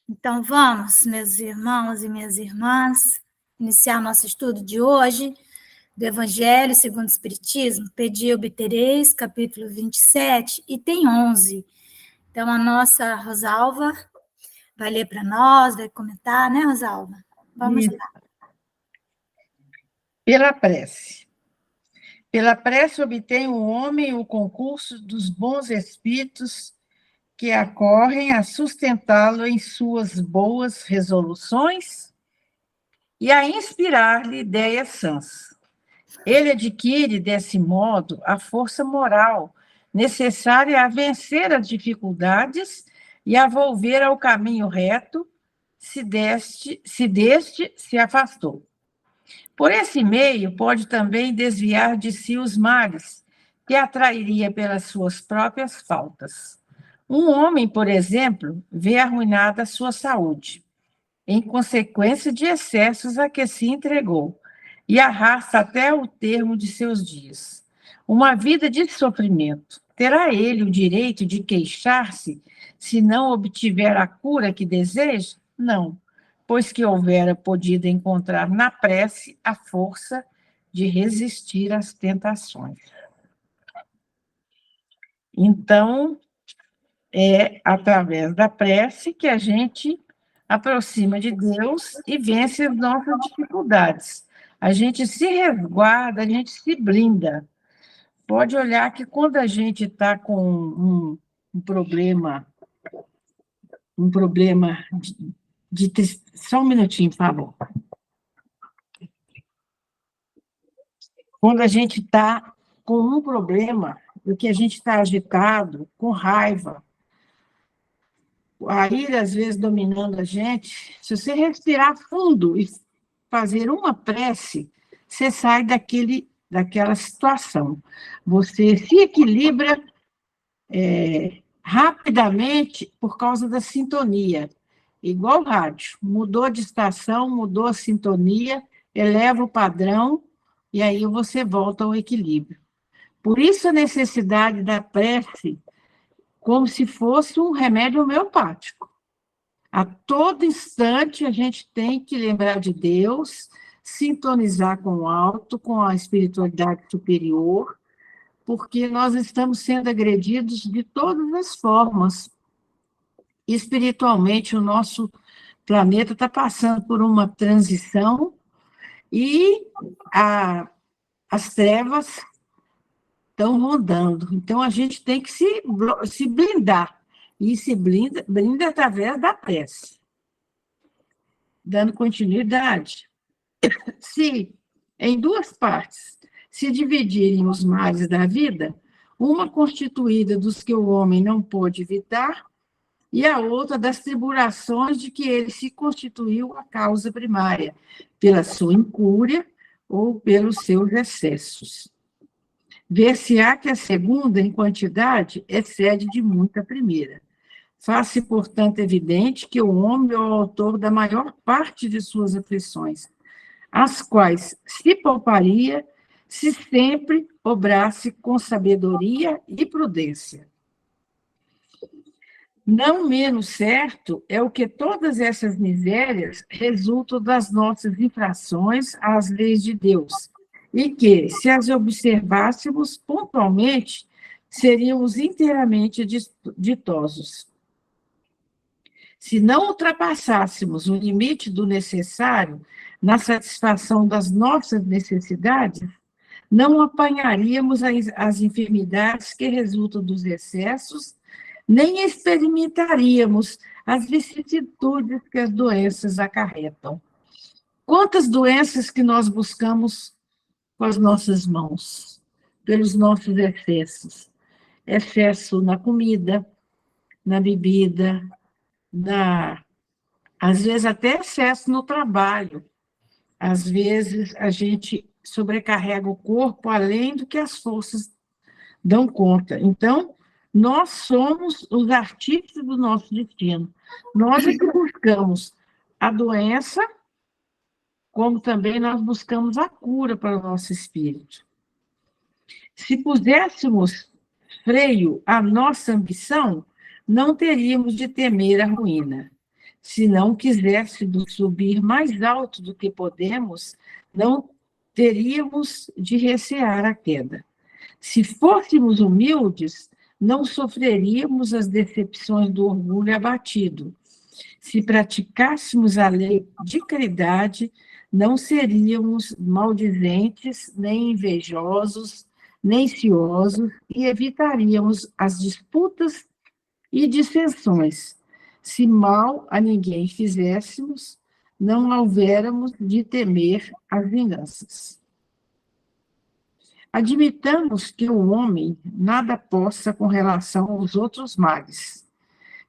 Então, vamos, meus irmãos e minhas irmãs, iniciar nosso estudo de hoje do Evangelho segundo o Espiritismo. Pedi e obtereis, capítulo 27, e tem 11. Então, a nossa Rosalva vai ler para nós, vai comentar, né, Rosalva? Vamos lá. Pela prece. Pela prece obtém o homem o concurso dos bons espíritos que acorrem a sustentá-lo em suas boas resoluções e a inspirar-lhe ideias sãs. Ele adquire, desse modo, a força moral necessária a vencer as dificuldades e a volver ao caminho reto, se deste se afastou. Por esse meio, pode também desviar de si os males que atrairia pelas suas próprias faltas. Um homem, por exemplo, vê arruinada a sua saúde, em consequência de excessos a que se entregou, e arrasta até o termo de seus dias. Uma vida de sofrimento. Terá ele o direito de queixar-se se não obtiver a cura que deseja? Não, pois que houvera podido encontrar na prece a força de resistir às tentações. Então, é através da prece que a gente aproxima de Deus e vence as nossas dificuldades. A gente se resguarda, a gente se blinda. Pode olhar que quando a gente está com um problema só um minutinho, por favor. Quando a gente está com um problema, o que a gente está agitado, com raiva, a ira, às vezes, dominando a gente, se você respirar fundo e fazer uma prece, você sai daquela situação. Você se equilibra rapidamente por causa da sintonia. Igual o rádio, mudou de estação, mudou a sintonia, eleva o padrão, e aí você volta ao equilíbrio. Por isso a necessidade da prece, como se fosse um remédio homeopático. A todo instante a gente tem que lembrar de Deus, sintonizar com o alto, com a espiritualidade superior, porque nós estamos sendo agredidos de todas as formas. Espiritualmente, o nosso planeta está passando por uma transição e as trevas estão rondando. Então, a gente tem que se blindar. E se blinda através da prece. Dando continuidade. Se, em duas partes, se dividirem os males da vida, uma constituída dos que o homem não pôde evitar, e a outra das tribulações de que ele se constituiu a causa primária, pela sua incúria ou pelos seus excessos. Ver-se-á que a segunda, em quantidade, excede de muito a primeira. Faz-se, portanto, evidente que o homem é o autor da maior parte de suas aflições, as quais se pouparia se sempre obrasse com sabedoria e prudência. Não menos certo é o que todas essas misérias resultam das nossas infrações às leis de Deus, e que, se as observássemos pontualmente, seríamos inteiramente ditosos. Se não ultrapassássemos o limite do necessário na satisfação das nossas necessidades, não apanharíamos as enfermidades que resultam dos excessos, nem experimentaríamos as vicissitudes que as doenças acarretam. Quantas doenças que nós buscamos com as nossas mãos, pelos nossos excessos. Excesso na comida, na bebida, às vezes até excesso no trabalho. Às vezes a gente sobrecarrega o corpo além do que as forças dão conta. Então, nós somos os artífices do nosso destino. Nós é que buscamos a doença, como também nós buscamos a cura para o nosso espírito. Se puséssemos freio à nossa ambição, não teríamos de temer a ruína. Se não quiséssemos subir mais alto do que podemos, não teríamos de recear a queda. Se fôssemos humildes, não sofreríamos as decepções do orgulho abatido. Se praticássemos a lei de caridade, não seríamos maldizentes, nem invejosos, nem ciosos, e evitaríamos as disputas e dissensões. Se mal a ninguém fizéssemos, não houvéramos de temer as vinganças. Admitamos que o homem nada possa com relação aos outros males,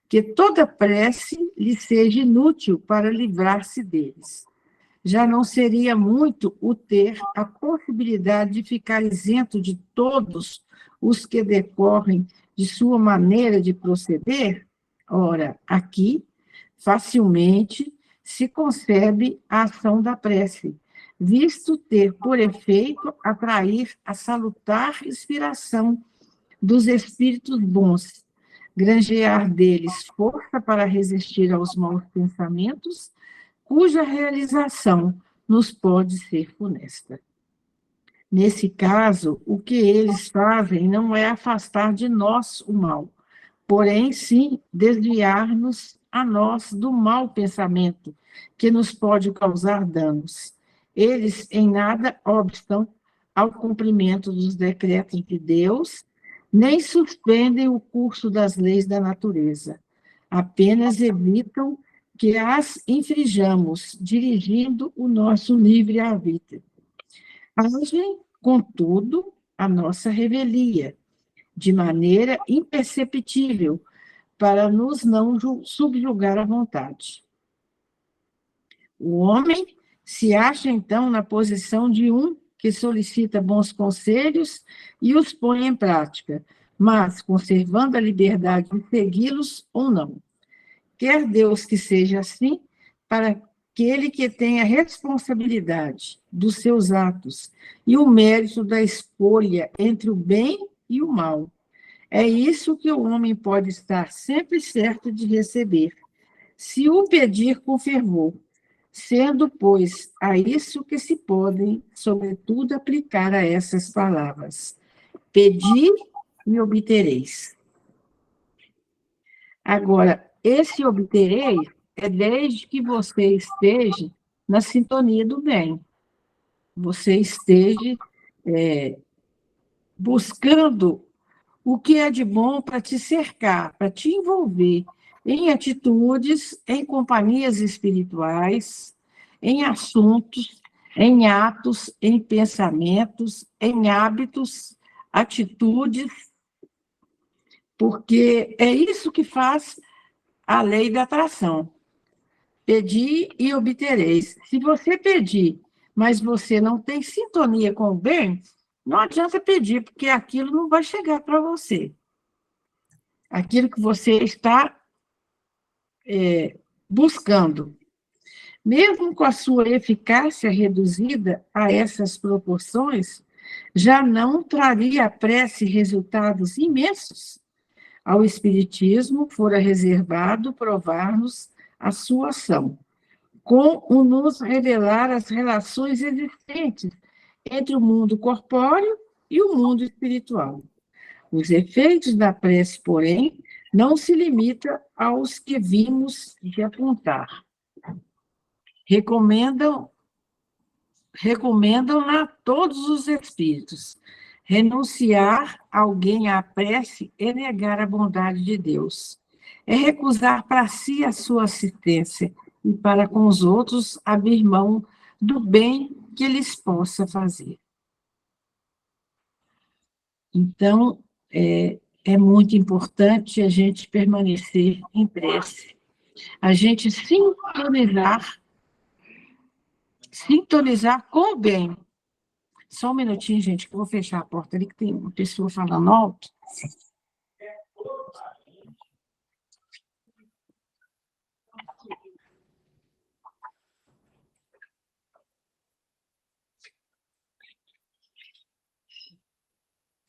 que toda prece lhe seja inútil para livrar-se deles. Já não seria muito o ter a possibilidade de ficar isento de todos os que decorrem de sua maneira de proceder? Ora, aqui, facilmente se concebe a ação da prece, visto ter por efeito atrair a salutar inspiração dos espíritos bons, granjear deles força para resistir aos maus pensamentos, cuja realização nos pode ser funesta. Nesse caso, o que eles fazem não é afastar de nós o mal, porém, sim, desviar-nos a nós do mau pensamento, que nos pode causar danos. Eles em nada obstam ao cumprimento dos decretos de Deus, nem suspendem o curso das leis da natureza. Apenas evitam que as infringamos, dirigindo o nosso livre-arbítrio. Agem, contudo, a nossa revelia, de maneira imperceptível, para nos não subjugar à vontade. O homem se acha, então, na posição de um que solicita bons conselhos e os põe em prática, mas conservando a liberdade de segui-los ou não. Quer Deus que seja assim, para aquele que tem a responsabilidade dos seus atos e o mérito da escolha entre o bem e o mal. É isso que o homem pode estar sempre certo de receber, se o pedir com fervor, sendo, pois, a isso que se podem, sobretudo, aplicar a essas palavras: pedi e obtereis. Agora, esse obtereis é desde que você esteja na sintonia do bem, você esteja buscando o que é de bom para te cercar, para te envolver em atitudes, em companhias espirituais, em assuntos, em atos, em pensamentos, em hábitos, atitudes, porque é isso que faz a lei da atração. Pedi e obtereis. Se você pedir, mas você não tem sintonia com o bem, não adianta pedir, porque aquilo não vai chegar para você. Aquilo que você está buscando. Mesmo com a sua eficácia reduzida a essas proporções, já não traria a prece resultados imensos. Ao Espiritismo fora reservado provar-nos a sua ação, com o nos revelar as relações existentes entre o mundo corpóreo e o mundo espiritual. Os efeitos da prece, porém, não se limitam aos que vimos de apontar. Recomendam-na todos os espíritos. Renunciar alguém à prece é negar a bondade de Deus. É recusar para si a sua assistência e para com os outros abrir mão do bem que lhes possa fazer. Então, é muito importante a gente permanecer em prece, a gente sintonizar com o bem. Só um minutinho, gente, que eu vou fechar a porta ali, que tem uma pessoa falando alto.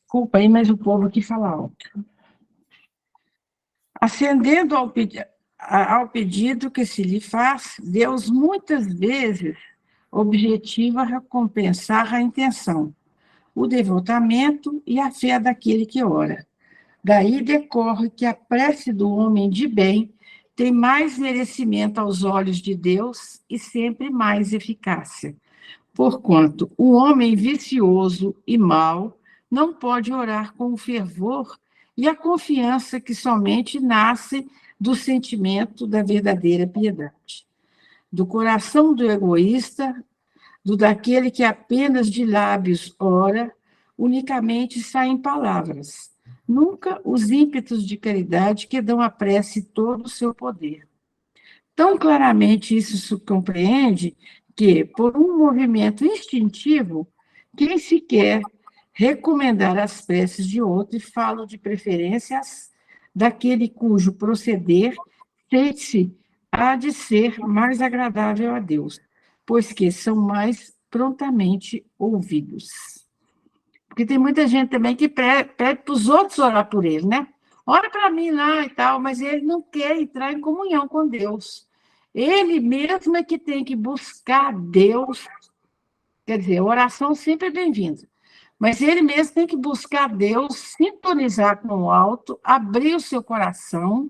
Desculpa aí, mas o povo aqui fala alto. Ascendendo ao ao pedido que se lhe faz, Deus muitas vezes objetiva recompensar a intenção, o devotamento e a fé daquele que ora. Daí decorre que a prece do homem de bem tem mais merecimento aos olhos de Deus e sempre mais eficácia. Porquanto o homem vicioso e mau não pode orar com o fervor e a confiança que somente nasce do sentimento da verdadeira piedade. Do coração do egoísta, do daquele que apenas de lábios ora, unicamente saem palavras, nunca os ímpetos de caridade que dão à prece todo o seu poder. Tão claramente isso se compreende que, por um movimento instintivo, quem se quer recomendar as preces de outro, e falo de preferências daquele cujo proceder sente-se há de ser mais agradável a Deus, pois que são mais prontamente ouvidos. Porque tem muita gente também que pede para os outros orar por ele, né? Ora para mim lá e tal, mas ele não quer entrar em comunhão com Deus. Ele mesmo é que tem que buscar Deus. Quer dizer, a oração sempre é bem-vinda. Mas ele mesmo tem que buscar Deus, sintonizar com o alto, abrir o seu coração,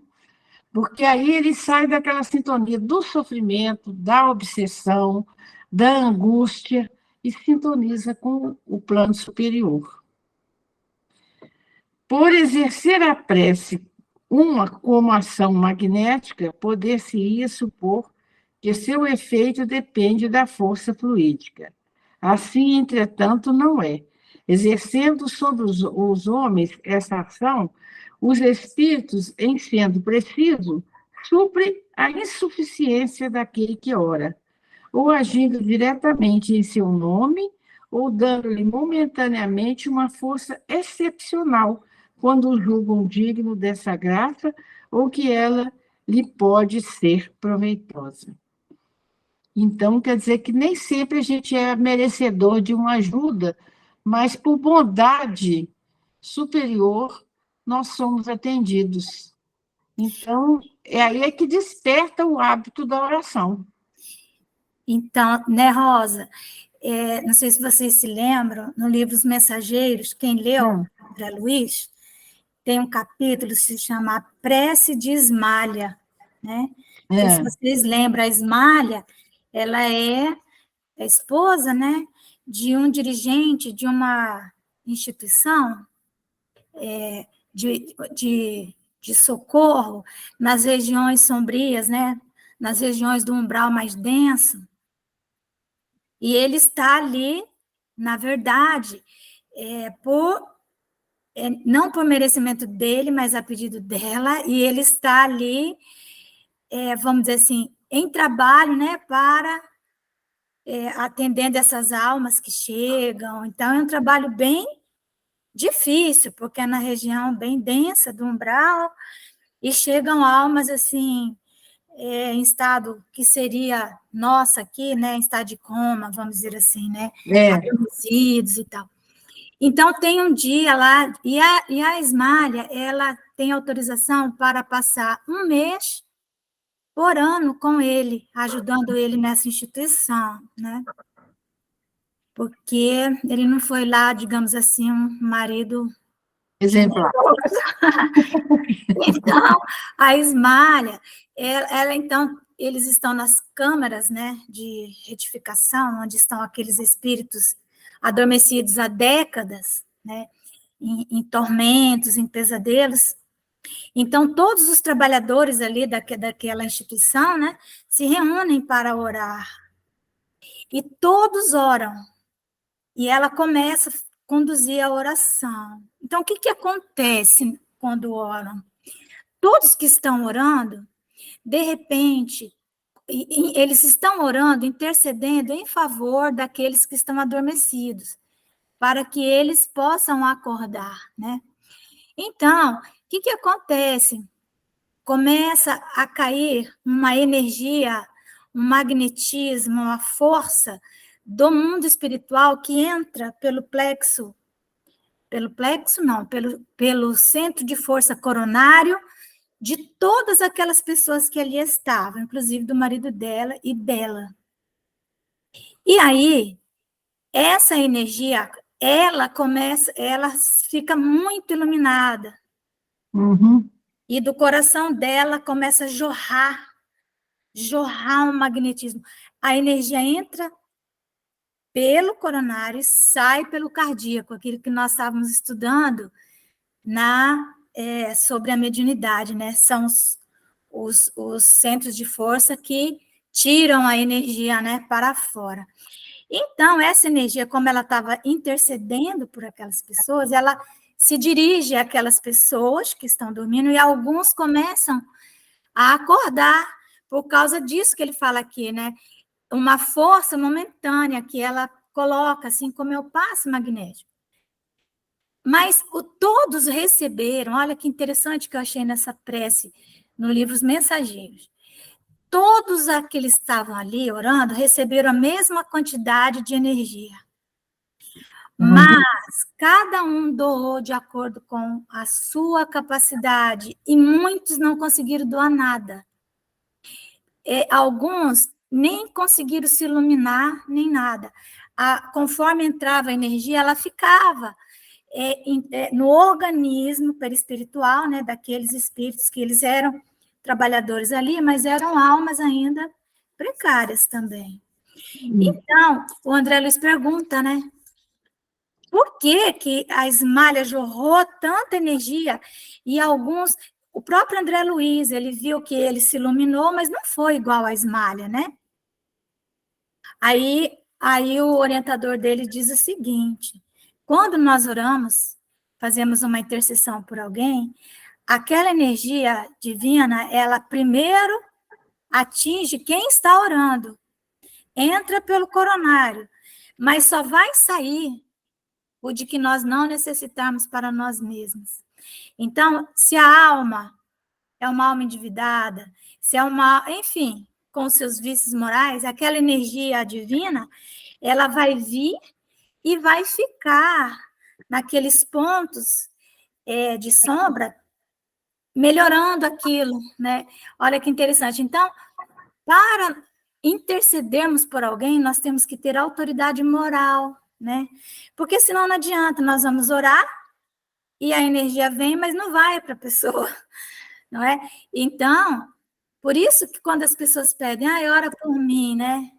porque aí ele sai daquela sintonia do sofrimento, da obsessão, da angústia, e sintoniza com o plano superior. Por exercer a prece como ação magnética, poder-se-ia supor que seu efeito depende da força fluídica. Assim, entretanto, não é. Exercendo sobre os homens essa ação, os espíritos, em sendo preciso, supre a insuficiência daquele que ora, ou agindo diretamente em seu nome, ou dando-lhe momentaneamente uma força excepcional, quando o julgam digno dessa graça, ou que ela lhe pode ser proveitosa. Então, quer dizer que nem sempre a gente é merecedor de uma ajuda, mas por bondade superior, nós somos atendidos. Então, é aí que desperta o hábito da oração. Então, né, Rosa? Não sei se vocês se lembram, no livro Os Mensageiros, quem leu, André Luiz, tem um capítulo que se chama Prece de Ismalha, né? Não sei se vocês lembram, a Ismalha, ela é a esposa, né, de um dirigente de uma instituição de socorro nas regiões sombrias, né, nas regiões do umbral mais denso. E ele está ali, na verdade, não por merecimento dele, mas a pedido dela, e ele está ali, vamos dizer assim, em trabalho, né, para atendendo essas almas que chegam. Então, é um trabalho bem difícil, porque é na região bem densa do umbral, e chegam almas, assim, em estado que seria nossa aqui, né, em estado de coma, vamos dizer assim, né, adormecidos e tal. Então, tem um dia lá, e a Ismália, ela tem autorização para passar um mês por ano com ele, ajudando ele nessa instituição, né? Porque ele não foi lá, digamos assim, um marido exemplar. Então, a Ismália, então, eles estão nas câmaras, né, de retificação, onde estão aqueles espíritos adormecidos há décadas, né, em tormentos, em pesadelos. Então, todos os trabalhadores ali daquela instituição, né, se reúnem para orar. E todos oram. E ela começa a conduzir a oração. Então, o que acontece quando oram? Todos que estão orando, de repente, eles estão orando, intercedendo em favor daqueles que estão adormecidos, para que eles possam acordar, né? Então, o que acontece? Começa a cair uma energia, um magnetismo, uma força do mundo espiritual que entra pelo centro de força coronário, de todas aquelas pessoas que ali estavam, inclusive do marido dela e dela. E aí, essa energia, ela fica muito iluminada. Uhum. E do coração dela começa a jorrar um magnetismo. A energia entra pelo coronário e sai pelo cardíaco, aquilo que nós estávamos estudando sobre a mediunidade, né? São os centros de força que tiram a energia, né, para fora. Então, essa energia, como ela estava intercedendo por aquelas pessoas, ela se dirige àquelas pessoas que estão dormindo e alguns começam a acordar por causa disso que ele fala aqui, né? Uma força momentânea que ela coloca, assim como é o passe magnético. Mas todos receberam, olha que interessante que eu achei nessa prece, no livro Os Mensageiros. Todos aqueles que estavam ali orando receberam a mesma quantidade de energia. Mas cada um doou de acordo com a sua capacidade e muitos não conseguiram doar nada. Alguns nem conseguiram se iluminar, nem nada. Conforme entrava a energia, ela ficava no organismo perispiritual, né, daqueles espíritos que eles eram trabalhadores ali, mas eram almas ainda precárias também. Então, o André Luiz pergunta, né, por que a Ismália jorrou tanta energia e alguns... O próprio André Luiz, ele viu que ele se iluminou, mas não foi igual a Ismália, né? Aí o orientador dele diz o seguinte, quando nós oramos, fazemos uma intercessão por alguém, aquela energia divina, ela primeiro atinge quem está orando, entra pelo coronário, mas só vai sair o de que nós não necessitamos para nós mesmos. Então, se a alma é uma alma endividada, se é enfim, com seus vícios morais, aquela energia divina, ela vai vir e vai ficar naqueles pontos de sombra, melhorando aquilo, né? Olha que interessante. Então, para intercedermos por alguém, nós temos que ter autoridade moral, né? Porque senão não adianta, nós vamos orar e a energia vem, mas não vai para a pessoa, não é? Então, por isso que quando as pessoas pedem, ora por mim, né?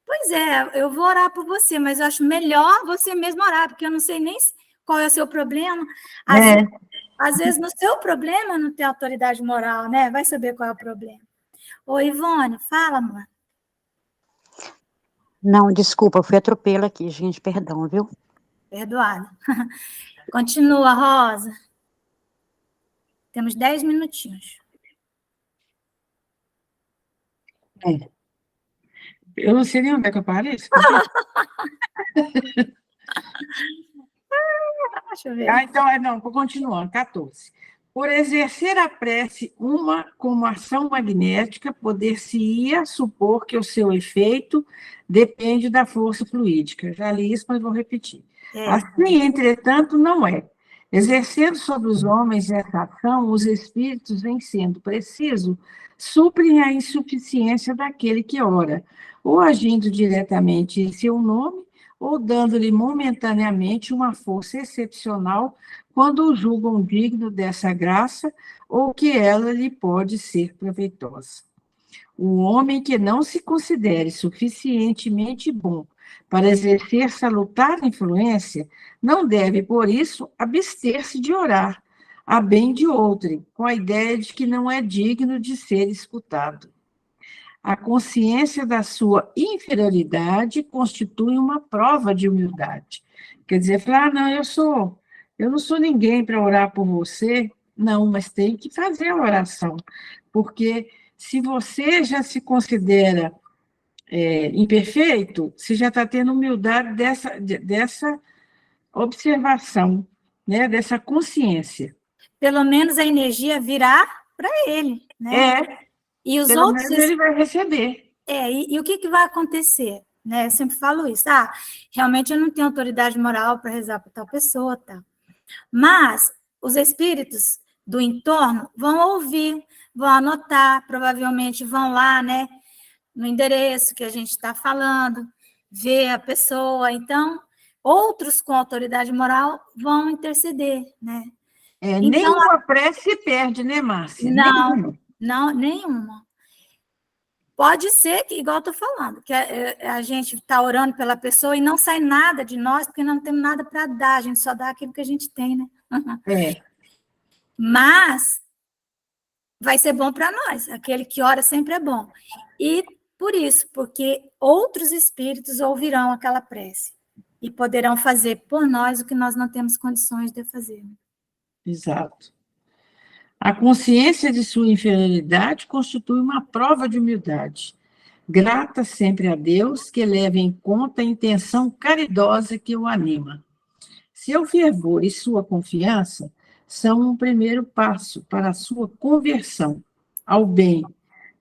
Pois é, eu vou orar por você, mas eu acho melhor você mesmo orar, porque eu não sei nem qual é o seu problema. Às vezes, no seu problema não tem autoridade moral, né? Vai saber qual é o problema. Ô, Ivone, fala, amor. Não, desculpa, fui atropelo aqui, gente, perdão, viu? Perdoada. Continua, Rosa. Temos 10 minutinhos. Eu não sei nem onde é que eu parei. Deixa eu ver. Então, vou continuando, 14. Por exercer a prece como ação magnética, poder-se-ia supor que o seu efeito depende da força fluídica. Já li isso, mas vou repetir. Assim, entretanto, não é. Exercendo sobre os homens essa ação, os espíritos, em sendo preciso, suprem a insuficiência daquele que ora, ou agindo diretamente em seu nome, ou dando-lhe momentaneamente uma força excepcional quando o julgam digno dessa graça ou que ela lhe pode ser proveitosa. O homem que não se considere suficientemente bom para exercer salutar influência não deve, por isso, abster-se de orar a bem de outrem, com a ideia de que não é digno de ser escutado. A consciência da sua inferioridade constitui uma prova de humildade. Quer dizer, falar, não, eu não sou ninguém para orar por você. Não, mas tem que fazer a oração, porque se você já se considera imperfeito, você já está tendo humildade dessa observação, né, dessa consciência. Pelo menos a energia virá para ele, né? E os pelo outros... menos ele vai receber. E o que vai acontecer? Né? Eu sempre falo isso. Realmente eu não tenho autoridade moral para rezar para tal pessoa, tá? Mas os espíritos do entorno vão ouvir, vão anotar, provavelmente vão lá, né, no endereço que a gente está falando, ver a pessoa. Então, outros com autoridade moral vão interceder, né? Então, nenhuma prece perde, né, Márcia? Não, nenhuma. Pode ser que, igual eu estou falando, que a gente está orando pela pessoa e não sai nada de nós, porque não temos nada para dar, a gente só dá aquilo que a gente tem, né? Mas vai ser bom para nós, aquele que ora sempre é bom. E por isso, porque outros espíritos ouvirão aquela prece e poderão fazer por nós o que nós não temos condições de fazer. Exato. A consciência de sua inferioridade constitui uma prova de humildade. Grata sempre a Deus, que leva em conta a intenção caridosa que o anima. Seu fervor e sua confiança são um primeiro passo para a sua conversão ao bem,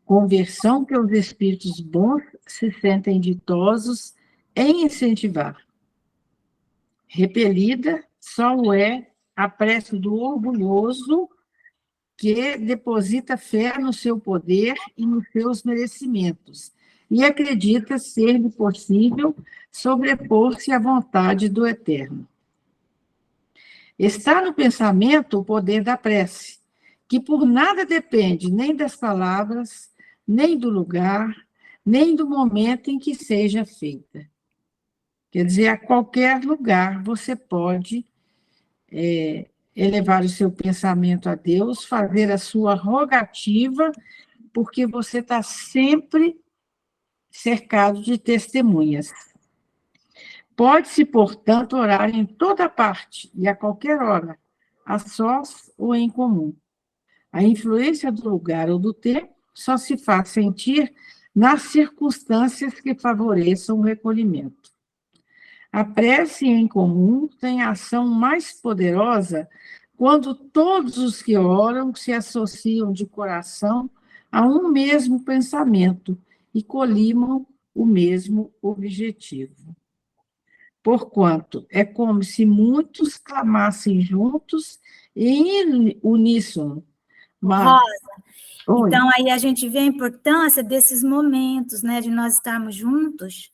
conversão que os espíritos bons se sentem ditosos em incentivar. Repelida, só o é a prece do orgulhoso que deposita fé no seu poder e nos seus merecimentos, e acredita ser-lhe possível sobrepor-se à vontade do Eterno. Está no pensamento o poder da prece, que por nada depende nem das palavras, nem do lugar, nem do momento em que seja feita. Quer dizer, a qualquer lugar você pode elevar o seu pensamento a Deus, fazer a sua rogativa, porque você está sempre cercado de testemunhas. Pode-se, portanto, orar em toda parte e a qualquer hora, a sós ou em comum. A influência do lugar ou do tempo só se faz sentir nas circunstâncias que favoreçam o recolhimento. A prece em comum tem ação mais poderosa quando todos os que oram se associam de coração a um mesmo pensamento e colimam o mesmo objetivo. Porquanto é como se muitos clamassem juntos em uníssono. Rosa, então aí a gente vê a importância desses momentos, né, de nós estarmos juntos,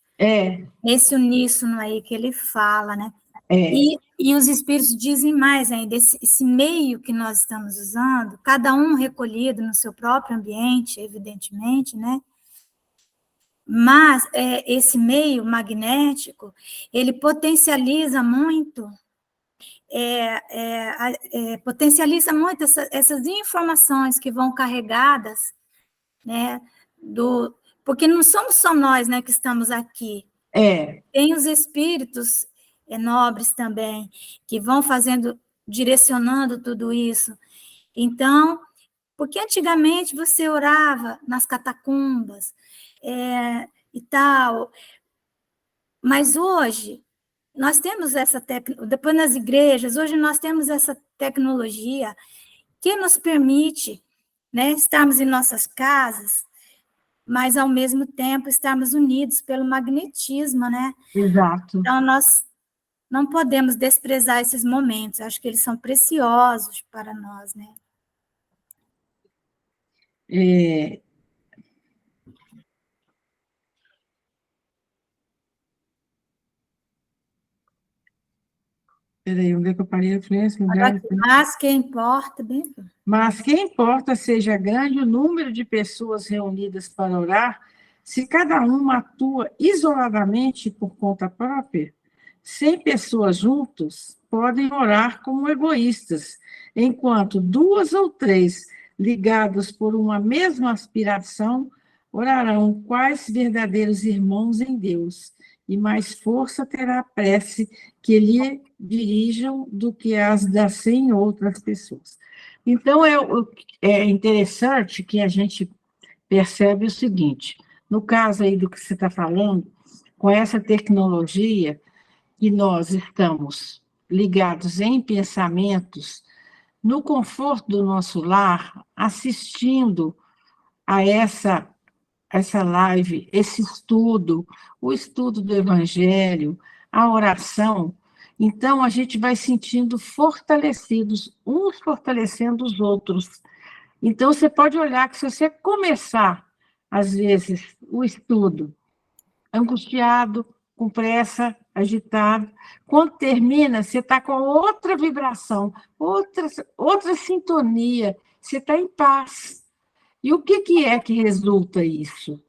esse uníssono aí que ele fala, né? E os espíritos dizem mais ainda, esse meio que nós estamos usando, cada um recolhido no seu próprio ambiente, evidentemente, né? Mas esse meio magnético, ele potencializa muito, essas informações que vão carregadas, né, porque não somos só nós, né, que estamos aqui. Tem os espíritos nobres também, que vão direcionando tudo isso. Então, porque antigamente você orava nas catacumbas, e tal, mas hoje nós temos depois nas igrejas, hoje nós temos essa tecnologia que nos permite, né, estarmos em nossas casas, mas ao mesmo tempo estarmos unidos pelo magnetismo, né? Exato. Então nós não podemos desprezar esses momentos, acho que eles são preciosos para nós, né? Peraí, onde é que eu parei? Mas que importa, bem? Mas que importa seja grande o número de pessoas reunidas para orar, se cada uma atua isoladamente por conta própria? 100 pessoas juntos podem orar como egoístas, enquanto 2 ou 3, ligados por uma mesma aspiração, orarão quais verdadeiros irmãos em Deus, e mais força terá a prece que lhe dirijam do que as das 100 outras pessoas. Então, é interessante que a gente percebe o seguinte, no caso aí do que você está falando, com essa tecnologia que nós estamos ligados em pensamentos, no conforto do nosso lar, assistindo a essa live, esse estudo, o estudo do Evangelho, a oração, Então, a gente vai sentindo fortalecidos, uns fortalecendo os outros. Então, você pode olhar que se você começar, às vezes, o estudo angustiado, com pressa, agitado, quando termina, você está com outra vibração, outra sintonia, você está em paz. E o que é que resulta isso?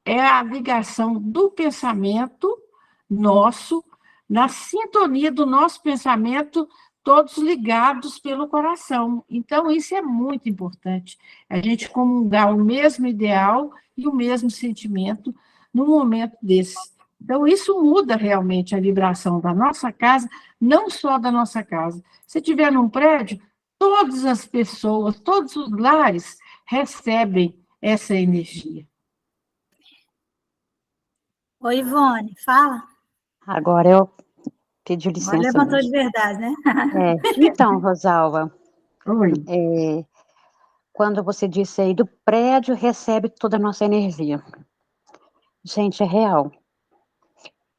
É a ligação do pensamento nosso, na sintonia do nosso pensamento, todos ligados pelo coração. Então, isso é muito importante, a gente comungar o mesmo ideal e o mesmo sentimento num momento desse. Então, isso muda realmente a vibração da nossa casa, não só da nossa casa. Se estiver num prédio, todas as pessoas, todos os lares recebem essa energia. Oi, Ivone, fala. Agora eu pedi Agora licença levantou de mesmo. verdade, né? Então, Rosalva, Oi. quando você disse aí do prédio recebe toda a nossa energia. Gente, é real.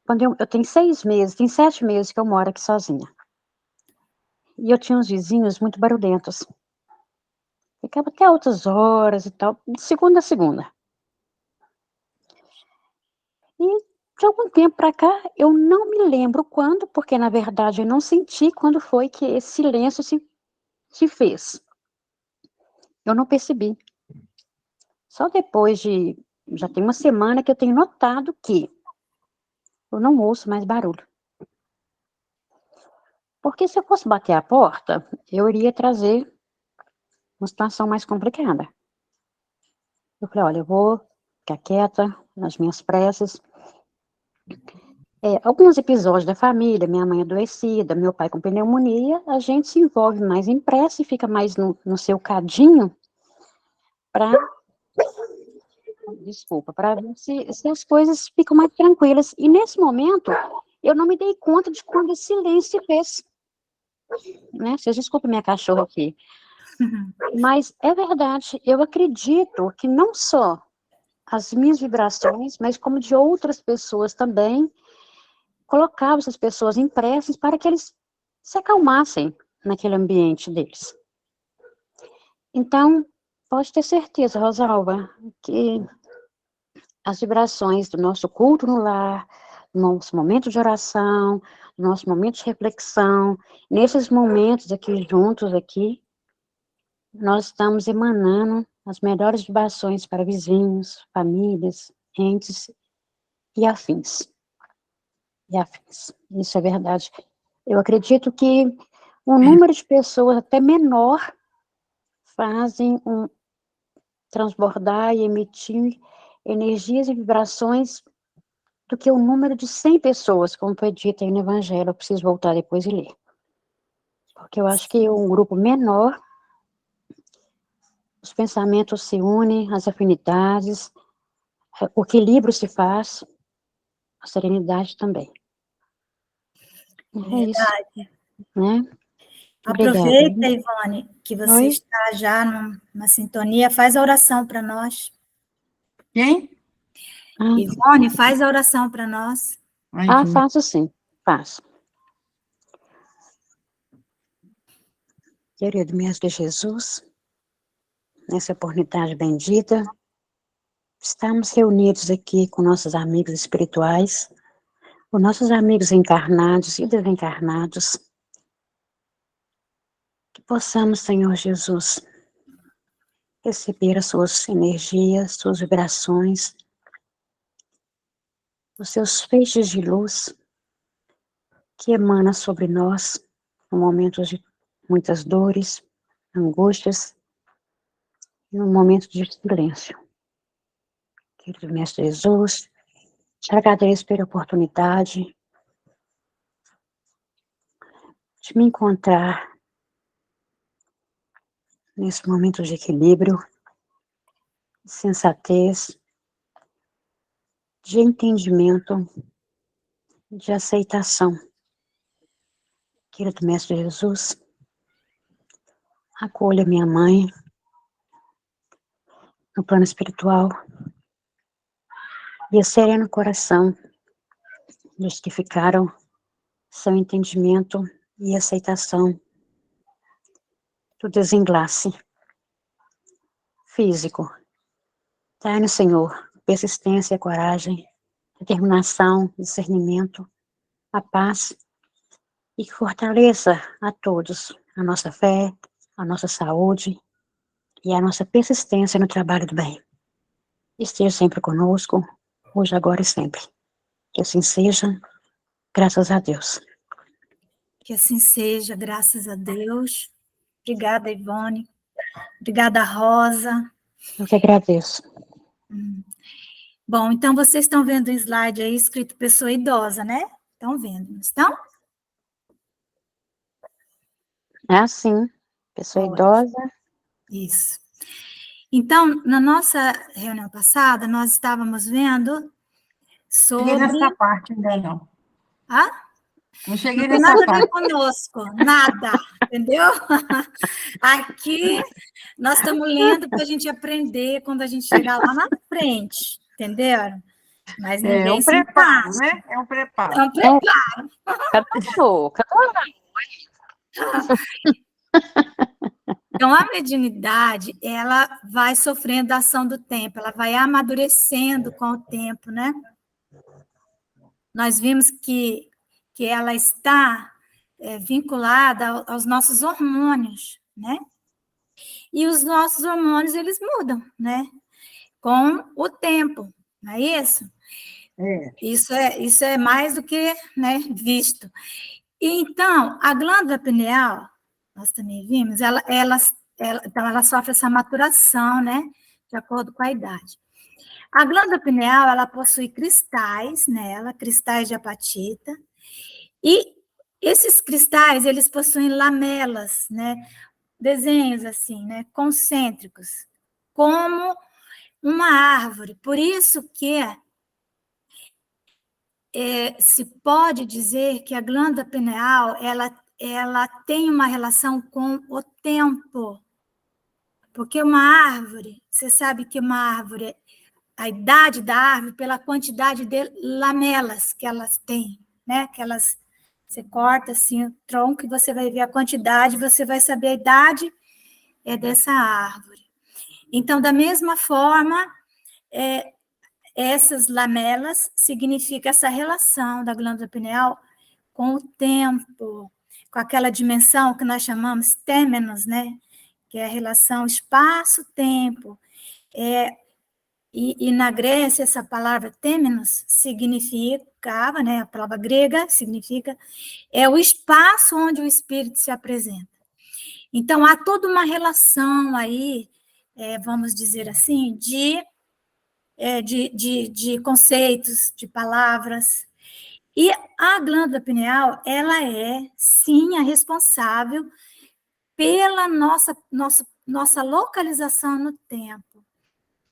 Quando eu tenho 6 meses, tem 7 meses que eu moro aqui sozinha. E eu tinha uns vizinhos muito barulhentos. Ficava até altas horas e tal, de segunda a segunda. E de algum tempo para cá, eu não me lembro quando, porque na verdade eu não senti quando foi que esse silêncio se fez. Eu não percebi. Só depois de, já tem uma semana que eu tenho notado que eu não ouço mais barulho. Porque se eu fosse bater a porta, eu iria trazer uma situação mais complicada. Eu falei, olha, eu vou ficar quieta nas minhas preces. Alguns episódios da família, minha mãe adoecida, meu pai com pneumonia, a gente se envolve mais em prece, fica mais no seu cadinho para, desculpa, para ver se as coisas ficam mais tranquilas. E nesse momento, eu não me dei conta de quando esse silêncio se fez. Né? Vocês desculpem minha cachorra aqui. Mas é verdade, eu acredito que não só as minhas vibrações, mas como de outras pessoas também, colocavam essas pessoas em preces para que eles se acalmassem naquele ambiente deles. Então, pode ter certeza, Rosalba, que as vibrações do nosso culto no lar, do nosso momento de oração, do nosso momento de reflexão, nesses momentos aqui juntos aqui, nós estamos emanando as melhores vibrações para vizinhos, famílias, entes e afins. Isso é verdade. Eu acredito que um número de pessoas até menor fazem transbordar e emitir energias e vibrações do que o número de 100 pessoas, como foi dito aí no Evangelho. Eu preciso voltar depois e ler. Porque eu acho que um grupo menor, os pensamentos se unem, as afinidades, o equilíbrio se faz, a serenidade também. É isso, Verdade. né? Obrigada. Aproveita, Ivone, que você Oi? está já numa sintonia, faz a oração para nós. Quem? Ivone, faz a oração para nós. Faço sim, faço. Querido Mestre Jesus, nessa oportunidade bendita, estamos reunidos aqui com nossos amigos espirituais, com nossos amigos encarnados e desencarnados, que possamos, Senhor Jesus, receber as suas energias, suas vibrações, os seus feixes de luz que emana sobre nós no momentos de muitas dores, angústias, e no momento de silêncio. Querido Mestre Jesus, te agradeço pela oportunidade de me encontrar nesse momento de equilíbrio, de sensatez, de entendimento, de aceitação. Querido Mestre Jesus, acolha minha mãe no plano espiritual e serena o coração dos que ficaram seu entendimento e aceitação do desenlace físico. Dai-nos, Senhor, persistência, coragem, determinação, discernimento, a paz, e que fortaleça a todos a nossa fé, a nossa saúde e a nossa persistência no trabalho do bem. Esteja sempre conosco, hoje, agora e sempre. Que assim seja, graças a Deus. Que assim seja, graças a Deus. Obrigada, Ivone. Obrigada, Rosa. Eu que agradeço. Bom, então vocês estão vendo o slide aí escrito pessoa idosa, né? Estão vendo, não estão? É assim, pessoa idosa. Isso. Então, na nossa reunião passada, nós estávamos vendo Cheguei sobre... nessa parte ainda não. Ah? Não cheguei Não tem nessa nada a ver parte. conosco, nada, entendeu? Aqui nós estamos lendo para a gente aprender quando a gente chegar lá na frente, entenderam? Mas É ninguém um se preparo, encaixa. né? É um preparo. É um preparo. Então, a mediunidade, ela vai sofrendo a ação do tempo, ela vai amadurecendo com o tempo, né? Nós vimos que ela está vinculada aos nossos hormônios, né? E os nossos hormônios, eles mudam, né? Com o tempo, não é isso? É. Isso é mais do que, né, visto. E, então, a glândula pineal, nós também vimos, então ela sofre essa maturação, né, de acordo com a idade. A glândula pineal, ela possui cristais nela, cristais de apatita, e esses cristais, eles possuem lamelas, né, desenhos assim, né, concêntricos, como uma árvore. Por isso que se pode dizer que a glândula pineal, ela tem uma relação com o tempo. Porque uma árvore, você sabe que uma árvore, a idade da árvore, pela quantidade de lamelas que elas têm, né? Que elas, você corta assim o tronco e você vai ver a quantidade, você vai saber a idade dessa árvore. Então, da mesma forma, essas lamelas significa essa relação da glândula pineal com o tempo, com aquela dimensão que nós chamamos têmenos, né? Que é a relação espaço-tempo. E na Grécia, essa palavra têmenos significava, né? A palavra grega significa o espaço onde o espírito se apresenta. Então, há toda uma relação aí, vamos dizer assim, de conceitos, de palavras. E a glândula pineal, ela é, sim, a responsável pela nossa localização no tempo.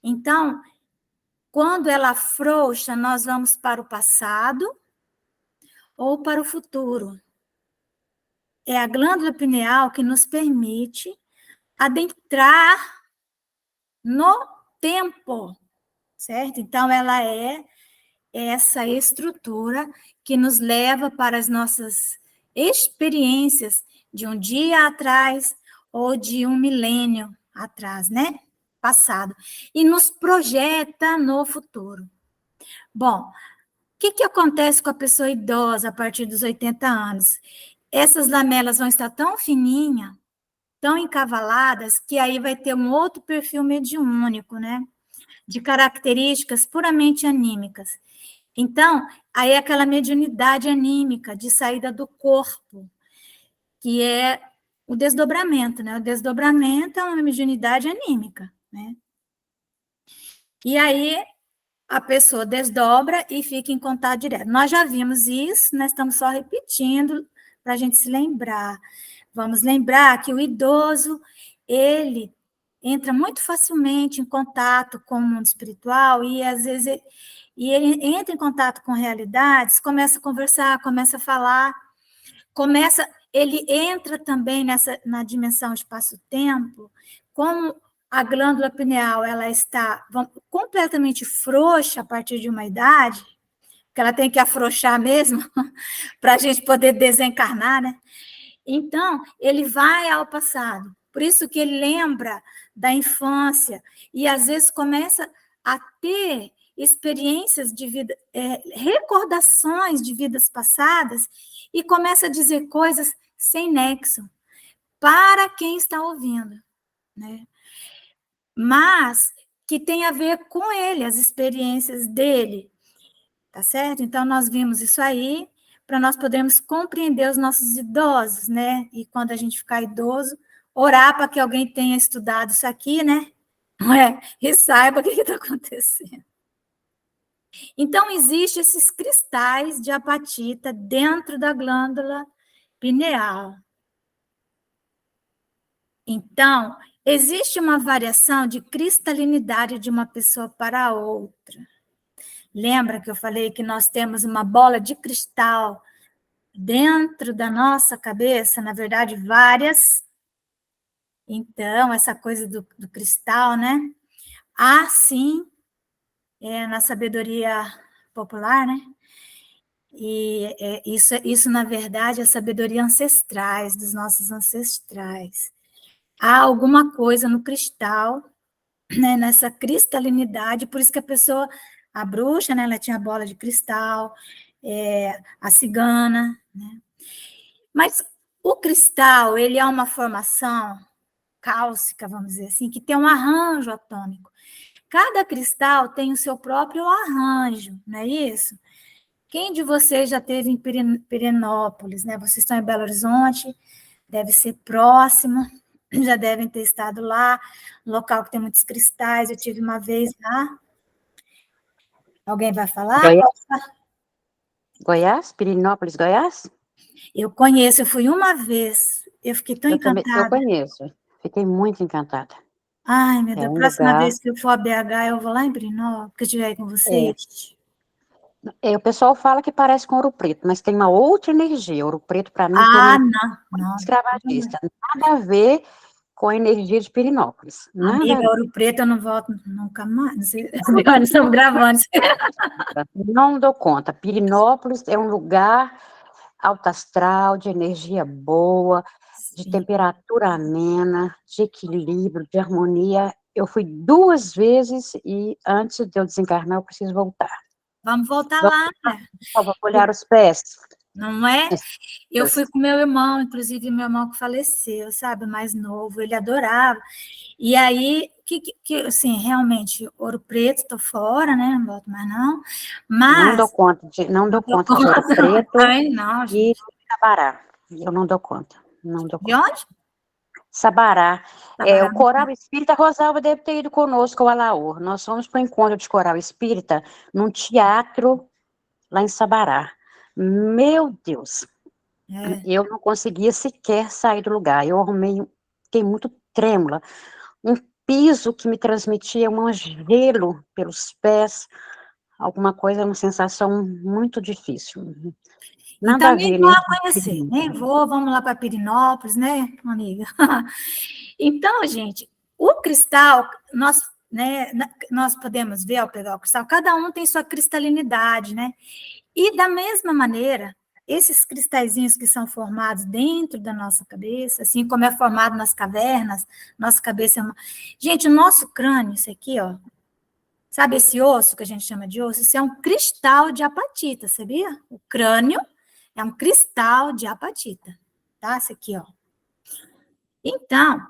Então, quando ela afrouxa, nós vamos para o passado ou para o futuro. É a glândula pineal que nos permite adentrar no tempo, certo? Então, ela é essa estrutura que nos leva para as nossas experiências de um dia atrás ou de um milênio atrás, né? Passado. E nos projeta no futuro. Bom, o que acontece com a pessoa idosa a partir dos 80 anos? Essas lamelas vão estar tão fininhas, tão encavaladas, que aí vai ter um outro perfil mediúnico, né? De características puramente anímicas. Então, aí é aquela mediunidade anímica de saída do corpo, que é o desdobramento, né? O desdobramento é uma mediunidade anímica, né? E aí a pessoa desdobra e fica em contato direto. Nós já vimos isso, nós estamos só repetindo para a gente se lembrar. Vamos lembrar que o idoso, ele entra muito facilmente em contato com o mundo espiritual e, às vezes, ele entra em contato com realidades, começa a conversar, começa a falar, ele entra também na dimensão espaço-tempo, como a glândula pineal ela está completamente frouxa a partir de uma idade, que ela tem que afrouxar mesmo, para a gente poder desencarnar, né? Então, ele vai ao passado. Por isso que ele lembra da infância e, às vezes, começa a ter experiências de vida, recordações de vidas passadas e começa a dizer coisas sem nexo para quem está ouvindo, né? Mas que tem a ver com ele, as experiências dele, tá certo? Então, nós vimos isso aí, para nós podermos compreender os nossos idosos, né? E quando a gente ficar idoso, orar para que alguém tenha estudado isso aqui, né? Não é? E saiba o que está acontecendo. Então, existem esses cristais de apatita dentro da glândula pineal. Então, existe uma variação de cristalinidade de uma pessoa para a outra. Lembra que eu falei que nós temos uma bola de cristal dentro da nossa cabeça, na verdade, várias. Então, essa coisa do cristal, né? Há, sim, na sabedoria popular, né? E isso, na verdade, é a sabedoria ancestrais, dos nossos ancestrais. Há alguma coisa no cristal, né, nessa cristalinidade, por isso que a pessoa, a bruxa, né, ela tinha bola de cristal, a cigana, né? Mas o cristal, ele é uma formação cálcica, vamos dizer assim, que tem um arranjo atômico. Cada cristal tem o seu próprio arranjo, não é isso? Quem de vocês já esteve em Pirenópolis, né? Vocês estão em Belo Horizonte, deve ser próximo, já devem ter estado lá, local que tem muitos cristais, eu tive uma vez lá. Alguém vai falar? Goiás? Pirinópolis, Goiás? Eu conheço, eu fui uma vez, eu fiquei tão encantada. Eu conheço, fiquei muito encantada. Ai, meu Deus, próxima lugar... vez que eu for a BH, eu vou lá em Pirinópolis, que eu estiver aí com vocês. O pessoal fala que parece com Ouro Preto, mas tem uma outra energia. Ouro Preto, para mim, Não. escravagista. Nada a ver com a energia de Pirinópolis. Amiga, Ouro Preto eu não volto nunca mais. Não sei, nós estamos gravando. Não dou conta. Pirinópolis é um lugar alto astral, de energia boa, de temperatura amena, de equilíbrio, de harmonia. Eu fui 2 vezes e antes de eu desencarnar, eu preciso voltar. Vamos voltar lá. Vou olhar os pés. Não é? Eu fui com meu irmão, inclusive meu irmão que faleceu, sabe, mais novo, ele adorava. E aí, assim, realmente, Ouro Preto, tô fora, né? Não volto mais não. Mas não dou conta de Ouro Preto. Ai, não, gente. E Sabará. Eu não dou conta. Não dou conta. De onde? Sabará. O Coral Espírita Rosalva deve ter ido conosco ao Alaor. Nós fomos para o encontro de Coral Espírita num teatro lá em Sabará. Meu Deus! Eu não conseguia sequer sair do lugar. Eu fiquei muito trêmula. Um piso que me transmitia um gelo pelos pés, alguma coisa, uma sensação muito difícil. Nada a ver, nem vou lá conhecer, nem vou, vamos lá para Pirinópolis, né, amiga? Então, gente, o cristal, nós podemos ver ao pegar o cristal, cada um tem sua cristalinidade, né? E da mesma maneira, esses cristalzinhos que são formados dentro da nossa cabeça, assim como é formado nas cavernas, nossa cabeça é uma... Gente, o nosso crânio, isso aqui, ó, sabe esse osso que a gente chama de osso? Isso é um cristal de apatita, sabia? O crânio é um cristal de apatita, tá? Esse aqui, ó. Então,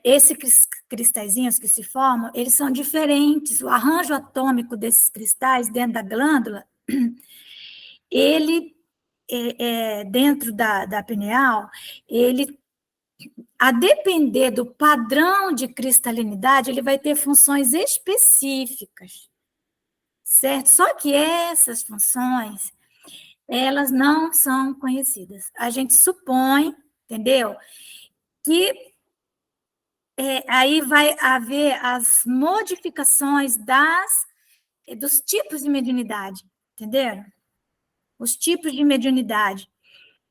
esses cristalzinhos que se formam, eles são diferentes. O arranjo atômico desses cristais dentro da glândula, ele, dentro da pineal, ele, a depender do padrão de cristalinidade, ele vai ter funções específicas, certo? Só que essas funções, elas não são conhecidas. A gente supõe, entendeu? Que aí vai haver as modificações dos tipos de mediunidade, entenderam? Os tipos de mediunidade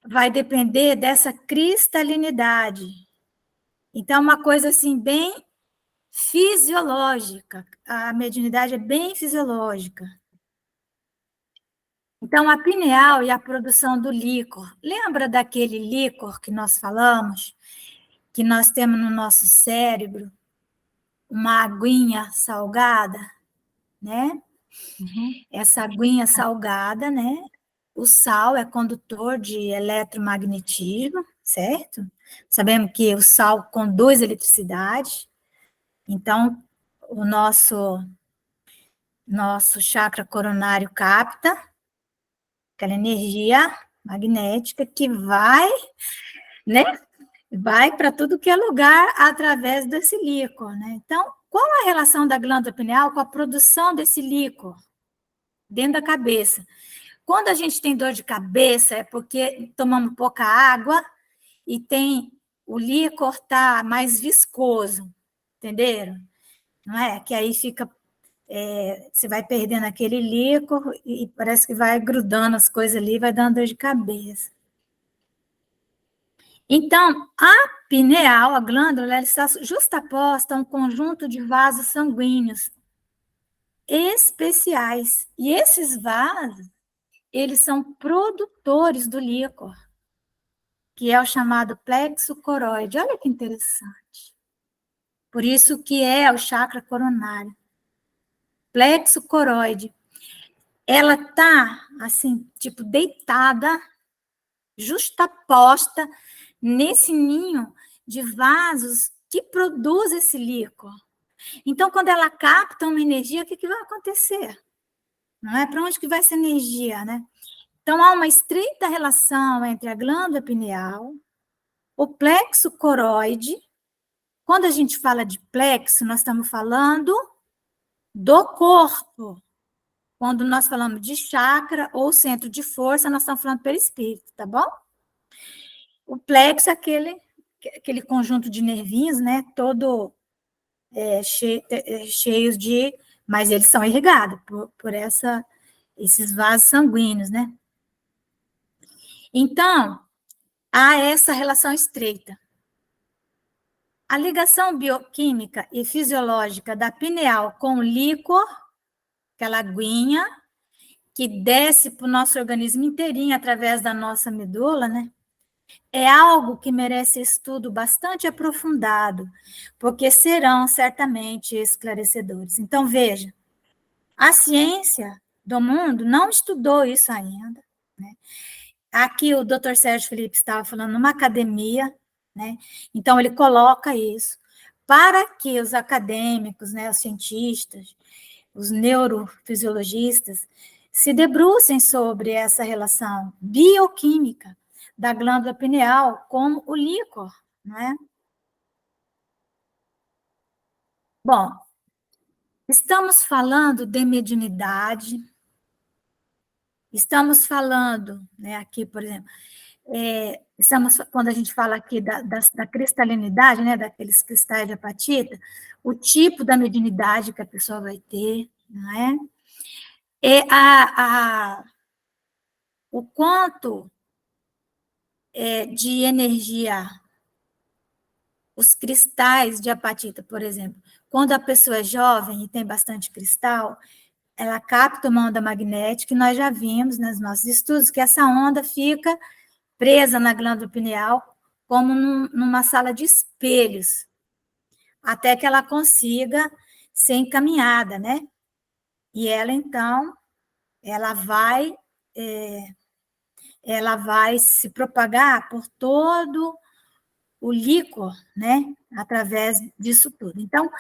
vai depender dessa cristalinidade. Então, uma coisa assim, bem fisiológica. A mediunidade é bem fisiológica. Então, a pineal e a produção do líquor. Lembra daquele líquor que nós falamos? Que nós temos no nosso cérebro? Uma aguinha salgada, né? Uhum. Essa aguinha salgada, né? O sal é condutor de eletromagnetismo, certo? Sabemos que o sal conduz eletricidade. Então, o nosso chakra coronário capta aquela energia magnética que vai, né? Vai para tudo que é lugar através desse líquor, né? Então, qual a relação da glândula pineal com a produção desse líquor dentro da cabeça? Quando a gente tem dor de cabeça, é porque tomamos pouca água e tem o líquor tá mais viscoso, entenderam? Não é? Que aí fica, você vai perdendo aquele líquor e parece que vai grudando as coisas ali, vai dando dor de cabeça. Então, a pineal, a glândula, ela está justaposta a um conjunto de vasos sanguíneos especiais. E esses vasos, eles são produtores do líquor, que é o chamado plexo coroide. Olha que interessante. Por isso que é o chakra coronário. Plexo coroide. Ela está, assim, tipo, deitada, justaposta nesse ninho de vasos que produz esse líquor. Então, quando ela capta uma energia, o que vai acontecer? Não é para onde que vai essa energia, né? Então, há uma estreita relação entre a glândula pineal, o plexo coroide. Quando a gente fala de plexo, nós estamos falando do corpo. Quando nós falamos de chakra ou centro de força, nós estamos falando perispírito, tá bom? O plexo é aquele conjunto de nervinhos, né? Todo cheios de... Mas eles são irrigados por esses vasos sanguíneos, né? Então, há essa relação estreita. A ligação bioquímica e fisiológica da pineal com o líquor, aquela aguinha, que desce para o nosso organismo inteirinho através da nossa medula, né? É algo que merece estudo bastante aprofundado, porque serão certamente esclarecedores. Então, veja, a ciência do mundo não estudou isso ainda, né? Aqui o Dr. Sérgio Felipe estava falando numa academia, né? Então ele coloca isso para que os acadêmicos, né, os cientistas, os neurofisiologistas se debrucem sobre essa relação bioquímica da glândula pineal com o líquor, né? Bom, estamos falando de mediunidade, estamos falando, né, aqui, por exemplo, quando a gente fala aqui da cristalinidade, né, daqueles cristais de apatita, o tipo da mediunidade que a pessoa vai ter, não é? O quanto de energia os cristais de apatita, por exemplo. Quando a pessoa é jovem e tem bastante cristal, ela capta uma onda magnética, e nós já vimos nos nossos estudos que essa onda fica presa na glândula pineal, como numa sala de espelhos, até que ela consiga ser encaminhada, né? E ela, então, ela vai se propagar por todo o líquor, né? Através disso tudo. Então,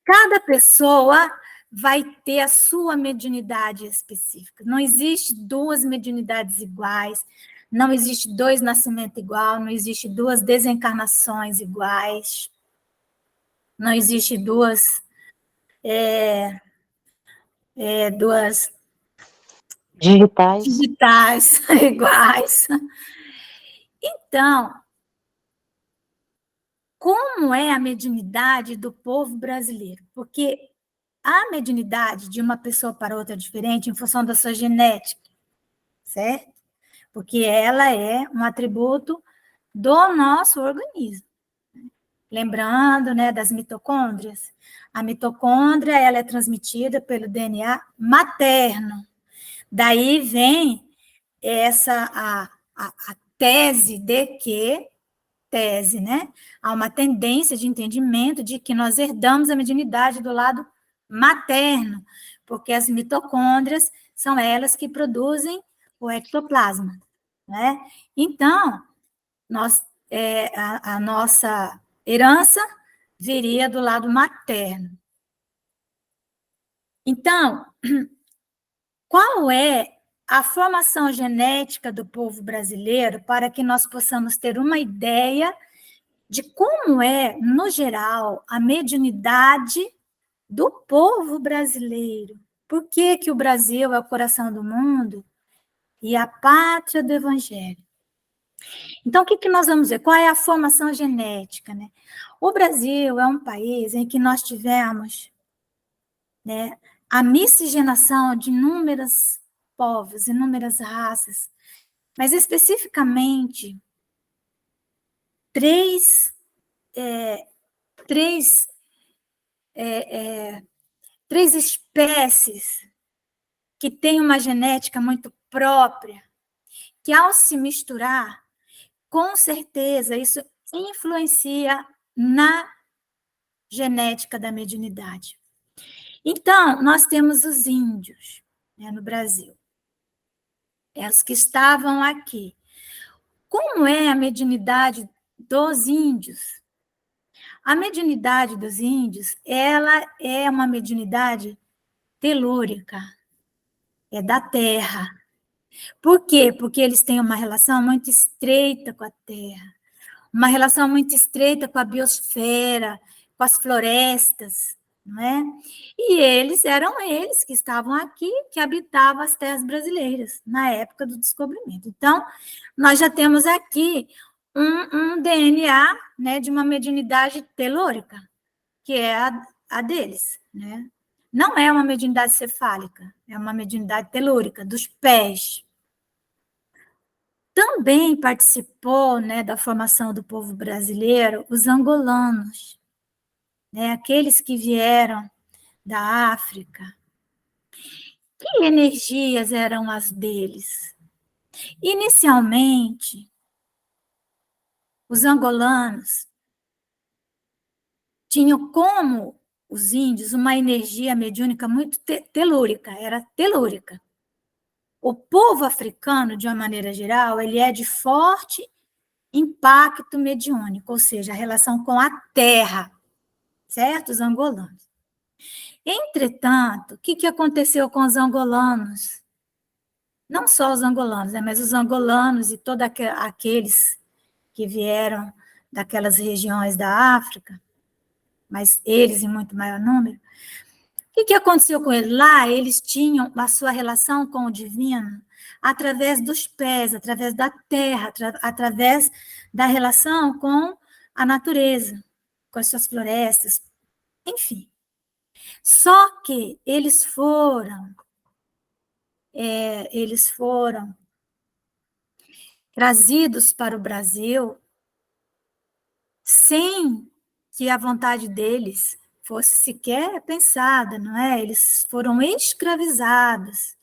cada pessoa vai ter a sua mediunidade específica. Não existe duas mediunidades iguais, não existe dois nascimentos iguais, não existe duas desencarnações iguais, não existe duas digitais iguais. Então, como é a mediunidade do povo brasileiro? Porque a mediunidade de uma pessoa para outra é diferente em função da sua genética, certo? Porque ela é um atributo do nosso organismo. Lembrando, né, das mitocôndrias. A mitocôndria, ela é transmitida pelo DNA materno. Daí vem a tese de que, né? Há uma tendência de entendimento de que nós herdamos a mediunidade do lado materno, porque as mitocôndrias são elas que produzem o ectoplasma, né? Então, a nossa herança viria do lado materno. Então, qual é a formação genética do povo brasileiro para que nós possamos ter uma ideia de como é, no geral, a mediunidade do povo brasileiro? Por que que o Brasil é o coração do mundo e a pátria do Evangelho? Então, o que que nós vamos ver? Qual é a formação genética, né? O Brasil é um país em que nós tivemos, né, a miscigenação de inúmeros povos, inúmeras raças, mas especificamente três espécies que têm uma genética muito própria, que ao se misturar, com certeza isso influencia na genética da mediunidade. Então, nós temos os índios, né, no Brasil, os que estavam aqui. Como é a mediunidade dos índios? A mediunidade dos índios, ela é uma mediunidade telúrica, é da terra. Por quê? Porque eles têm uma relação muito estreita com a terra, uma relação muito estreita com a biosfera, com as florestas, não é? E eram eles que estavam aqui, que habitavam as terras brasileiras, na época do descobrimento. Então, nós já temos aqui um DNA, né, de uma mediunidade telúrica, que é a deles, né? Não é uma mediunidade cefálica, é uma mediunidade telúrica, dos pés. Também participou, né, da formação do povo brasileiro os angolanos, né, aqueles que vieram da África. Que energias eram as deles? Inicialmente, os angolanos tinham, como os índios, uma energia mediúnica muito telúrica, era telúrica. O povo africano, de uma maneira geral, ele é de forte impacto mediúnico, ou seja, a relação com a terra, certo? Os angolanos. Entretanto, o que aconteceu com os angolanos? Não só os angolanos, né, mas os angolanos e todos aqueles que vieram daquelas regiões da África, mas eles em muito maior número. O que aconteceu com eles? Lá, eles tinham a sua relação com o divino através dos pés, através da terra, através da relação com a natureza, com as suas florestas, enfim. Só que eles foram trazidos para o Brasil sem que a vontade deles fosse sequer pensada, não é? Eles foram escravizados,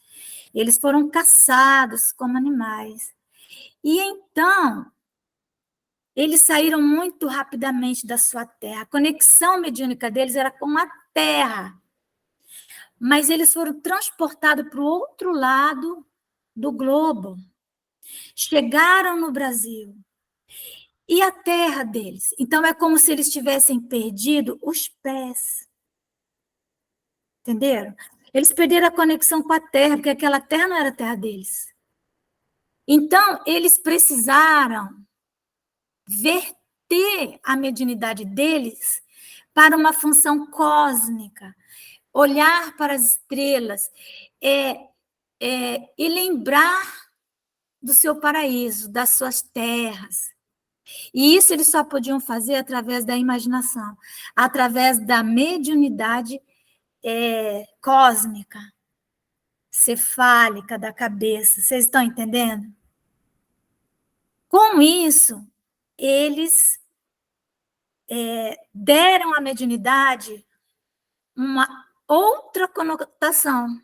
eles foram caçados como animais. E então, eles saíram muito rapidamente da sua terra. A conexão mediúnica deles era com a terra. Mas eles foram transportados para o outro lado do globo. Chegaram no Brasil. E a terra deles? Então, é como se eles tivessem perdido os pés. Entenderam? Eles perderam a conexão com a terra, porque aquela terra não era a terra deles. Então, eles precisaram verter a mediunidade deles para uma função cósmica, olhar para as estrelas e lembrar do seu paraíso, das suas terras. E isso eles só podiam fazer através da imaginação, através da mediunidade cósmica, cefálica da cabeça. Vocês estão entendendo? Com isso, eles deram à mediunidade uma outra conotação,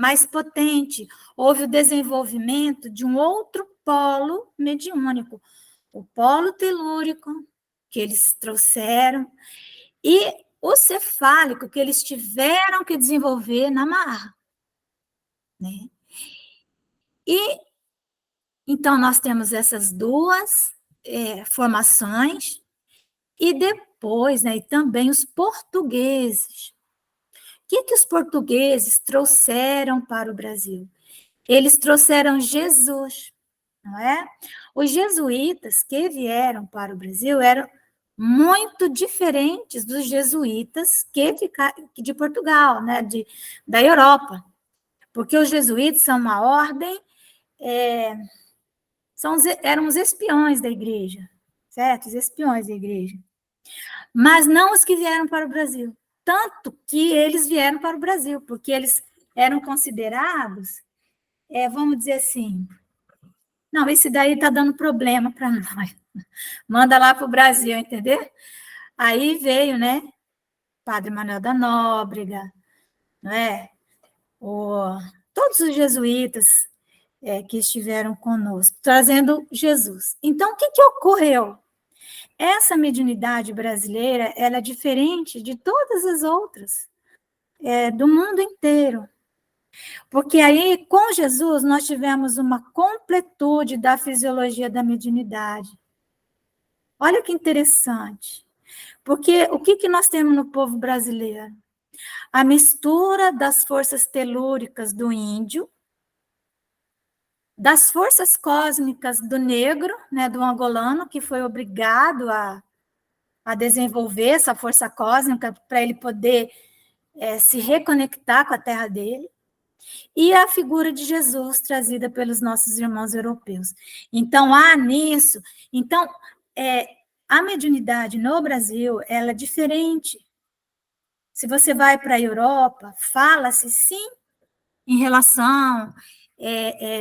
mais potente. Houve o desenvolvimento de um outro polo mediúnico, o polo telúrico, que eles trouxeram, e o cefálico, que eles tiveram que desenvolver na marra, né? E, então, nós temos essas duas formações, e depois, né, e também os portugueses. O que os portugueses trouxeram para o Brasil? Eles trouxeram Jesus, não é? Os jesuítas que vieram para o Brasil eram muito diferentes dos jesuítas de Portugal, né? Da Europa, porque os jesuítas são uma ordem, eram os espiões da igreja, certo? Os espiões da igreja. Mas não os que vieram para o Brasil. Tanto que eles vieram para o Brasil, porque eles eram considerados, vamos dizer assim, não, esse daí está dando problema para nós. Manda lá para o Brasil, entendeu? Aí veio, né, Padre Manuel da Nóbrega, não é? Todos os jesuítas que estiveram conosco, trazendo Jesus. Então, o que ocorreu? Essa mediunidade brasileira, ela é diferente de todas as outras, do mundo inteiro. Porque aí, com Jesus, nós tivemos uma completude da fisiologia da mediunidade. Olha que interessante. Porque o que nós temos no povo brasileiro? A mistura das forças telúricas do índio, das forças cósmicas do negro, né, do angolano, que foi obrigado a desenvolver essa força cósmica para ele poder se reconectar com a terra dele, e a figura de Jesus trazida pelos nossos irmãos europeus. Então, há nisso... Então, a mediunidade no Brasil, ela é diferente. Se você vai para a Europa, fala-se, sim, em relação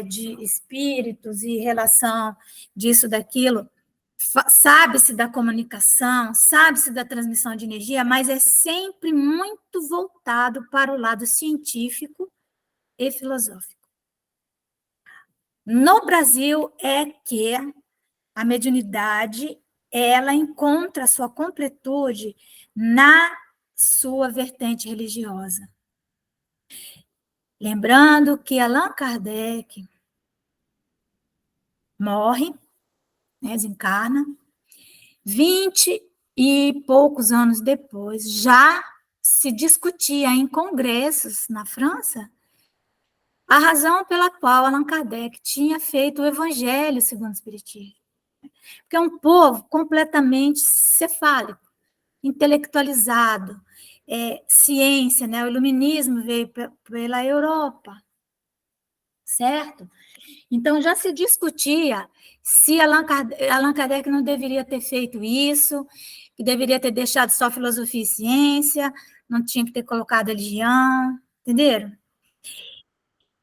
de espíritos e relação disso, daquilo, sabe-se da comunicação, sabe-se da transmissão de energia, mas é sempre muito voltado para o lado científico e filosófico. No Brasil é que a mediunidade, ela encontra a sua completude na sua vertente religiosa. Lembrando que Allan Kardec morre, né, desencarna, 20 e poucos anos depois, já se discutia em congressos na França a razão pela qual Allan Kardec tinha feito o Evangelho segundo o Espiritismo. Porque é um povo completamente cefálico, intelectualizado, ciência, né? O iluminismo veio pela Europa, certo? Então, já se discutia se Allan Kardec não deveria ter feito isso, que deveria ter deixado só filosofia e ciência, não tinha que ter colocado religião, entenderam?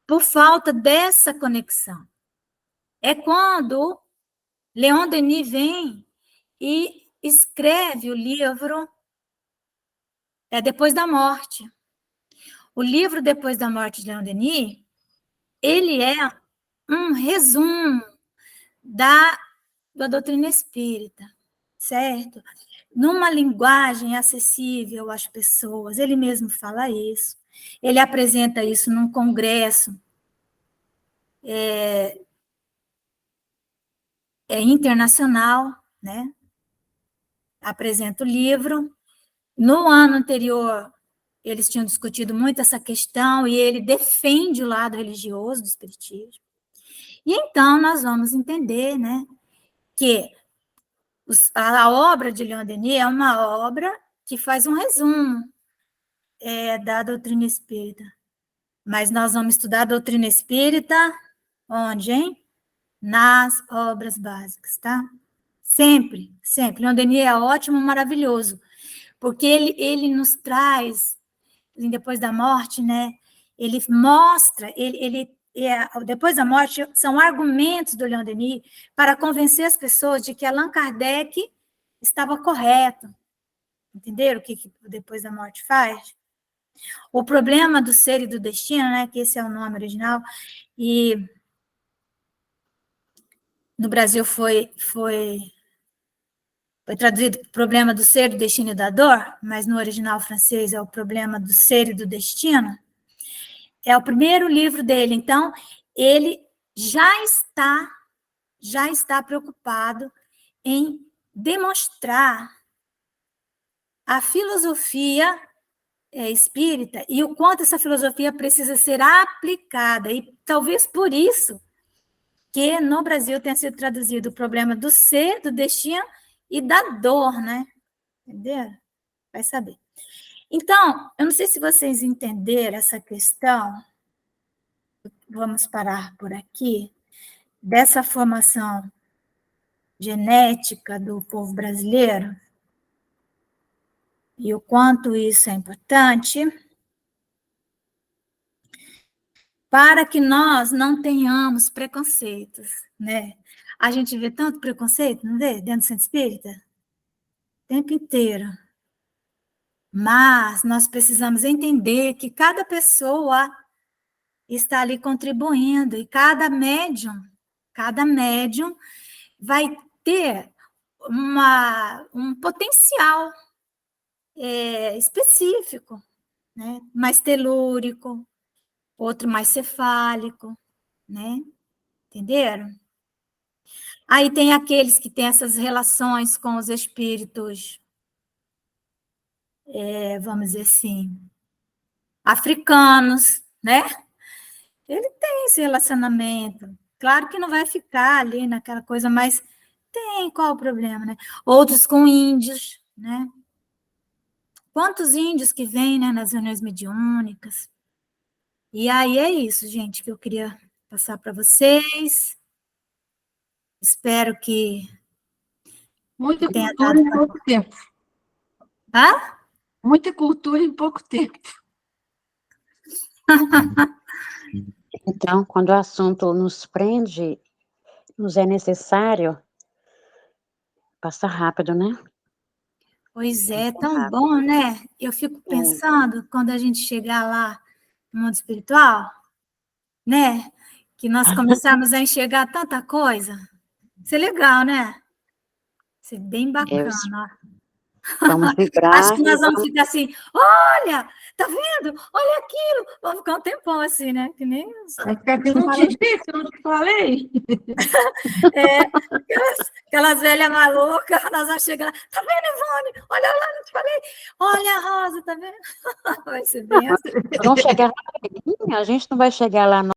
Por falta dessa conexão. É quando Leon Denis vem e escreve o livro Depois da Morte. O livro Depois da Morte de Leon Denis, ele é um resumo da doutrina espírita, certo? Numa linguagem acessível às pessoas, ele mesmo fala isso, ele apresenta isso num congresso internacional, né? Apresenta o livro. No ano anterior, eles tinham discutido muito essa questão, e ele defende o lado religioso do espiritismo. E então nós vamos entender, né, que a obra de Leon Denis é uma obra que faz um resumo da doutrina espírita. Mas nós vamos estudar a doutrina espírita onde, hein? Nas obras básicas, tá? Sempre, sempre. Leon Denis é ótimo, maravilhoso, porque ele nos traz, depois da morte, né? Ele mostra, depois da morte, são argumentos do Leon Denis para convencer as pessoas de que Allan Kardec estava correto. Entenderam o que depois da morte faz? O problema do ser e do destino, né, que esse é o nome original, e no Brasil foi traduzido problema do ser, do destino e da dor, mas no original francês é o problema do ser e do destino. É o primeiro livro dele, então ele já está preocupado em demonstrar a filosofia espírita e o quanto essa filosofia precisa ser aplicada, e talvez por isso que no Brasil tenha sido traduzido o problema do ser, do destino e da dor, né? Entendeu? Vai saber. Então, eu não sei se vocês entenderam essa questão, vamos parar por aqui, dessa formação genética do povo brasileiro, e o quanto isso é importante para que nós não tenhamos preconceitos, né? A gente vê tanto preconceito, não vê? Dentro do centro espírita? O tempo inteiro. Mas nós precisamos entender que cada pessoa está ali contribuindo, e cada médium vai ter um potencial específico, né? Mais telúrico, outro mais cefálico, né? Entenderam? Aí tem aqueles que têm essas relações com os espíritos, vamos dizer assim, africanos, né? Ele tem esse relacionamento. Claro que não vai ficar ali naquela coisa, mas tem, qual o problema, né? Outros com índios, né? Quantos índios que vêm, né, nas reuniões mediúnicas? E aí é isso, gente, que eu queria passar para vocês. Espero que Muita tenha cultura dado... em pouco tempo. Hã? Muita cultura em pouco tempo. Então, quando o assunto nos prende, nos é necessário, passa rápido, né? Pois é, tão bom, né? Eu fico pensando, quando a gente chegar lá no mundo espiritual, né? Que nós começamos a enxergar tanta coisa. Isso é legal, né? Isso é bem bacana. Vamos Acho vibrar que nós vamos ficar assim, olha, tá vendo? Olha aquilo. Vamos ficar um tempão assim, né? Que nem... Vai ficar que eu não te disse, eu não te falei. Aquelas velhas malucas, nós vamos chegar lá, tá vendo, Ivone? Olha lá, não te falei. Olha a Rosa, tá vendo? Vai ser bem assim. Vamos chegar rapidinho, a gente não vai chegar lá